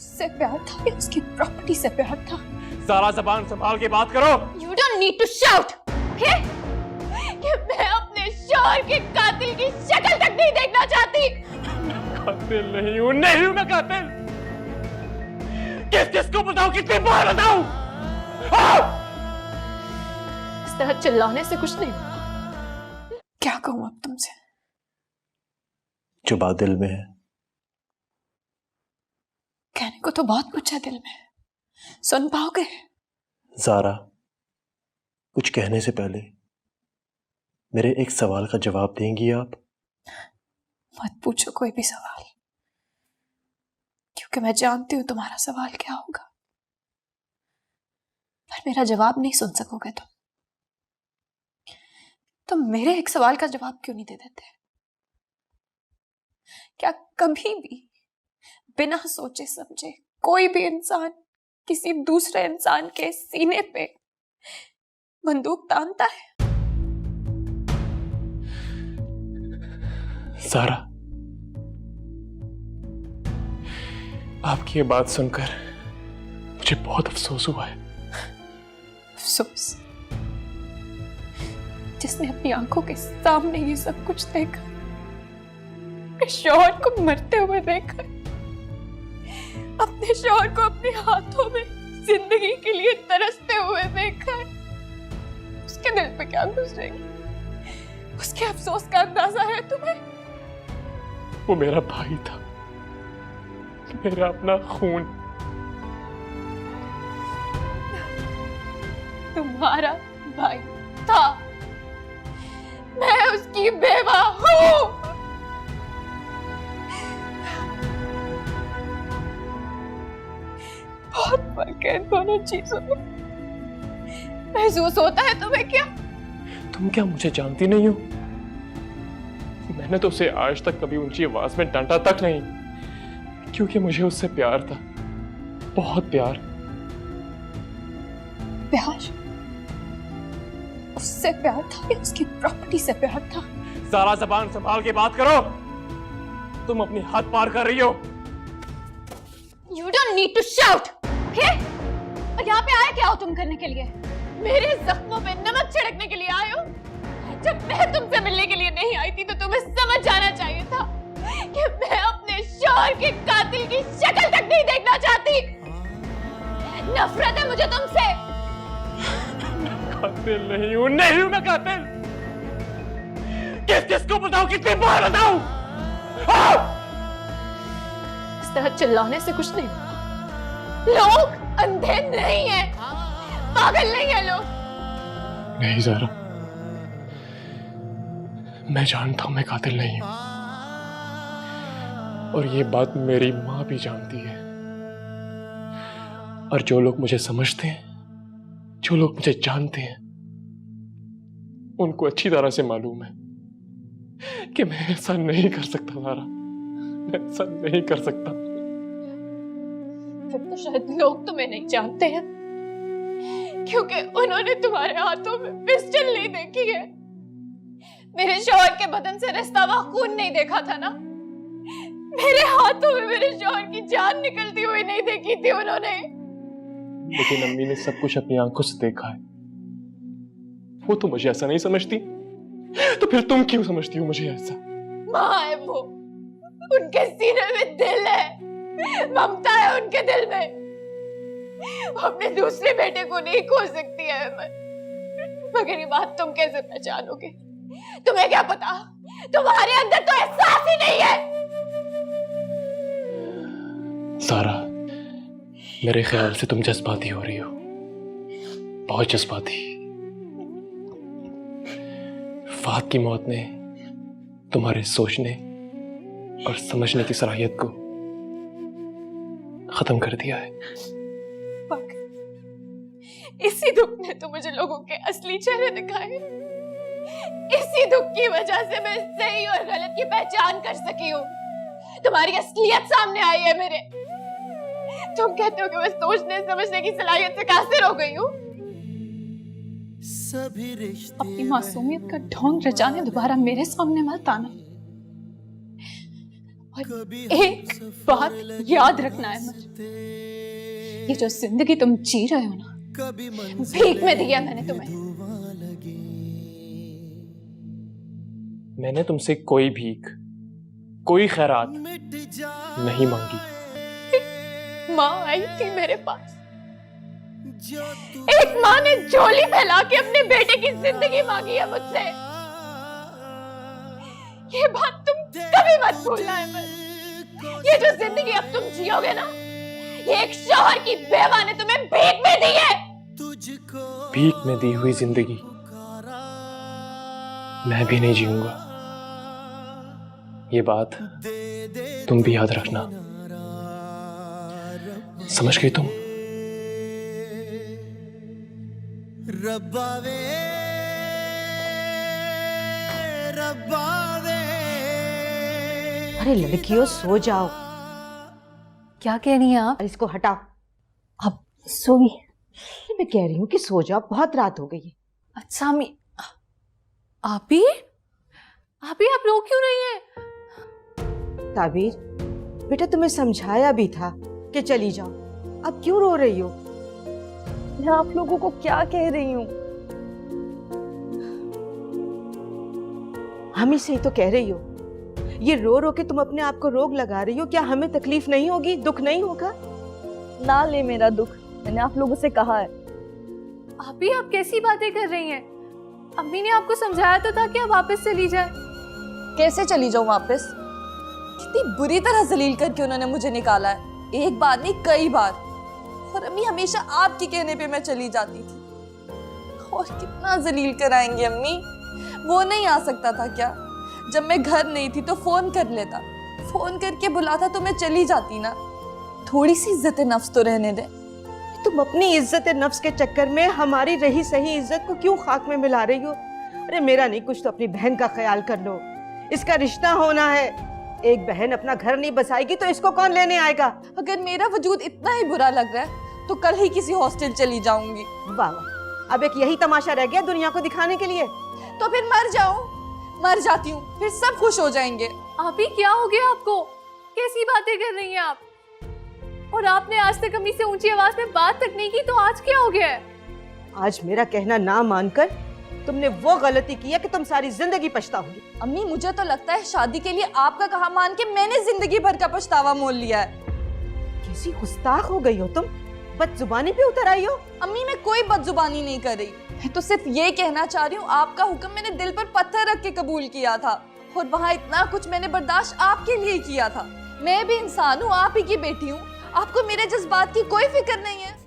उससे प्यार था या उसकी प्रॉपर्टी से प्यार था? सारा जबान संभाल के बात करो। You don't need to shout, okay? कि मैं अपने शौहर के कातिल की शक्ल तक नहीं देखना चाहती। कातिल नहीं हूं मैं कातिल। किसको बताऊं, कितनी बार बताऊं? इस तरह चिल्लाने से कुछ नहीं होगा। क्या कहूं अब तुमसे? जो बात दिल में है। कहने को तो बहुत कुछ है दिल में, सुन पाओगे? ज़ारा, कुछ कहने से पहले मेरे एक सवाल का जवाब देंगी आप? मत पूछो कोई भी सवाल, क्योंकि मैं जानती हूं तुम्हारा सवाल क्या होगा, पर मेरा जवाब नहीं सुन सकोगे तुम। तुम मेरे एक सवाल का जवाब क्यों नहीं दे देते? क्या कभी भी बिना सोचे समझे कोई भी इंसान किसी दूसरे इंसान के सीने पे बंदूक तानता है? ज़ारा, आपकी ये बात सुनकर मुझे बहुत अफसोस हुआ है। अफसोस? जिसने अपनी आंखों के सामने ये सब कुछ देखा, अपने शौहर को मरते हुए देखा, अपने शौहर को अपने हाथों में जिंदगी के लिए तरसते हुए देखा, उसके दिल पे क्या गुजरेगी? उसके अफसोस का अंदाजा है तुम्हें? वो मेरा भाई था, मेरा अपना खून। तुम्हारा भाई था, मैं उसकी बेवा हूं। बहुत फर्क है इन दोनों चीजों में। महसूस होता है तुम्हें क्या? तुम क्या मुझे जानती नहीं हो? मैंने तो उसे आज तक कभी ऊंची आवाज में डांटा तक नहीं, क्योंकि मुझे उससे प्यार था, बहुत प्यार। प्यार? उससे प्यार था या उसकी प्रॉपर्टी से प्यार था? सारा जबान संभाल के बात करो, तुम अपनी हद पार कर रही हो। You don't need to shout, okay? और यहाँ पे आए क्या हो तुम करने के लिए? मेरे जख्मों पे नमक छिड़कने के लिए आए हो? जब मैं तुमसे मिलने के लिए नहीं आई थी तो तुम्हें समझ जाना चाहिए था कि मैं अपने शौहर के कातिल की शक्ल तक नहीं देखना चाहती। नफरत है मुझे तुमसे। कातिल नहीं हूं मैं कातिल। किसको बताऊं, कितनी बार बताऊं? इस तरह चिल्लाने से कुछ नहीं होगा। लोग अंधे नहीं हैं, पागल नहीं है लोग। नहीं ज़ारा, मैं जानता हूं मैं कातिल नहीं हूं, और ये बात मेरी मां भी जानती है। और जो लोग मुझे समझते हैं, जो लोग मुझे जानते हैं, उनको अच्छी तरह से मालूम है कि मैं ऐसा नहीं कर सकता ज़ारा, मैं ऐसा नहीं कर सकता। फिर तो शायद लोग तुम्हें नहीं जानते हैं, क्योंकि उन्होंने तुम्हारे हाथों में पिस्टल नहीं देखी है। मेरे शौहर के बदन से रिश्ता हुआ खून नहीं देखा था ना? मेरे हाथों में मेरे शौहर की जान निकलती हुई नहीं देखी थी उन्होंने। लेकिन अम्मी ने सब कुछ अपनी आंखों से देखा है। वो तो मुझे ऐसा नहीं समझती, तो फिर तुम क्यों समझती हो मुझे ऐसा? माँ है वो, उनके सीने में दिल है, ममता है उनके दिल में। वो अपने दूसरे बेटे को नहीं खो सकती है मगर ये बात तुम कैसे पहचानोगे? तुम्हें क्या पता, तुम्हारे अंदर तो एहसास ही नहीं है। सारा, मेरे ख्याल से तुम जज्बाती हो रही हो, बहुत जज्बाती। फात की मौत ने तुम्हारे सोचने और समझने की सलाहियत को खत्म कर दिया है। इसी दुख ने तो मुझे लोगों के असली चेहरे दिखाए। इसी दुख की वजह से मैं सही और गलत की पहचान कर सकी हूँ। तुम्हारी असलियत सामने आई है मेरे। तुम कहते हो कि मैं सोचने समझने की सलाहियत से कासिर हो गई हूँ। अपनी मासूमियत का ढोंग रचाने दोबारा मेरे सामने मत आना। और एक बात याद रखना है मुझे, ये जो जिंदगी तुम जी रहे हो ना, भीख में दी है मैंने तुम्हें। मैंने तुमसे कोई भीख, कोई खैरात नहीं मांगी। माँ आई थी मेरे पास, एक माँ ने झोली फैला के अपने बेटे की जिंदगी मांगी है मुझसे। ये बात तुम कभी मत भूलना है बस। ये जो जिंदगी अब तुम जियोगे ना, ये एक शौहर की बेवा ने तुम्हें भीख में दी है। भीख में दी हुई जिंदगी मैं भी नहीं जीऊंगा, ये बात तुम भी याद रखना। समझ गई तुम? रब्बावे रब्बावे। अरे लड़कियों सो जाओ। क्या कह रही हैं आप? इसको हटाओ। अब सो गई? मैं कह रही हूँ कि सो जाओ, बहुत रात हो गई है। अच्छा अम्मी, आप आप रो क्यों रही हैं? ताबीर बेटा, तुम्हें समझाया भी था कि चली जाओ, अब क्यों रो रही हो? मैं आप लोगों को क्या कह रही हूँ? हम ही से ही तो कह रही हो। ये रो रो के तुम अपने आप को रोग लगा रही हो। क्या हमें तकलीफ नहीं होगी, दुख नहीं होगा? ना ले मेरा दुख, मैंने आप लोगों से कहा है। आप कैसी बातें कर रही हैं? अम्मी ने आपको समझाया तो था कि आप वापस चली जाए। कैसे चली जाऊं वापस? कितनी बुरी तरह जलील करके उन्होंने मुझे निकाला है, एक बार नहीं कई बार। और अम्मी हमेशा आपके कहने पे मैं चली जाती थी। और कितना जलील कराएंगे अम्मी? वो नहीं आ सकता था क्या? जब मैं घर नहीं थी तो फोन कर लेता, फोन करके बुलाता तो मैं चली जाती ना। थोड़ी सी इज्जत नफ्स तो रहने दे। तुम अपनी इज्जत नफ्स के चक्कर में हमारी रही सही इज्जत को क्यों खाक में मिला रही हो? अरे मेरा नहीं, कुछ तो अपनी बहन का ख्याल कर लो। इसका रिश्ता होना है। एक बहन अपना घर नहीं बसाएगी तो इसको कौन लेने आएगा? अगर मेरा वजूद इतना ही बुरा लग रहा है तो कल ही किसी हॉस्टल चली जाऊंगी। वाह वाह, अब एक यही तमाशा रह गया दुनिया को दिखाने के लिए। तो फिर मर जाऊं, मर जाती हूँ, फिर सब खुश हो जाएंगे। आप ही क्या हो गया आपको? कैसी बातें कर रही हैं आप? और आपने आज तक अम्मी से ऊंची आवाज में बात तक नहीं की, तो आज क्या हो गया है? आज मेरा कहना ना मानकर तुमने वो गलती की है कि तुम सारी जिंदगी पछताओगी। अम्मी मुझे तो लगता है शादी के लिए आपका कहा मान के मैंने जिंदगी भर का पछतावा मोल लिया है। कैसी गुस्ताख हो गई हो तुम, बदजुबानी पे उतर आई हो। अम्मी मैं कोई बदजुबानी नहीं कर रही, मैं तो सिर्फ ये कहना चाह रही हूँ आपका हुक्म मैंने दिल पर पत्थर रख के कबूल किया था। और वहाँ इतना कुछ मैंने बर्दाश्त आपके लिए किया था। मैं भी इंसान हूँ, आप ही की बेटी हूँ। आपको मेरे जज्बात की कोई फिक्र नहीं है।